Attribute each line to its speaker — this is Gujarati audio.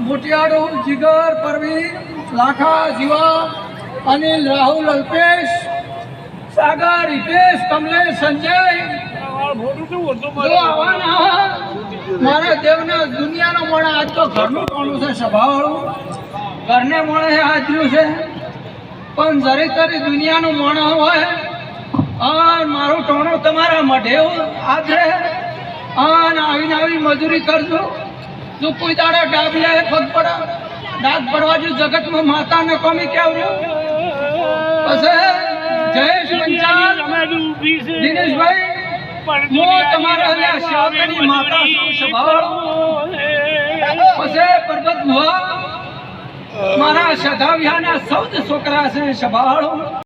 Speaker 1: મોટિયાડો જીગર પરવીન લાખા જીવા અનિલ રાહુલ અલ્પેશ સાગર હિતેશ કમલેશ સંજય મારા દેવના દુનિયાનો મોણા આજ તો ઘરનું કોણું છે સભાવાળું ઘરને મોણે હાજર્યું છે પણ જરી તરી દુનિયાનું મોણા હોય અને મારું ટોણું તમારા મઢે આદરે અને આવીને આવી મજૂરી કરજો જો કોઈ દાડા ડાબિયા પગ પડા ડાક પડવા જો જગતમાં માતા ને કોમી કેવર્યો પછી જયેશ પંચાલ દિનેશભાઈ હું તમારા હલ્યા સેવકની માતા છું સ્વભાવ પછી પરબત ભુવા મારા સધા વિહાના સૌ છોકરા છે સ્વભાવ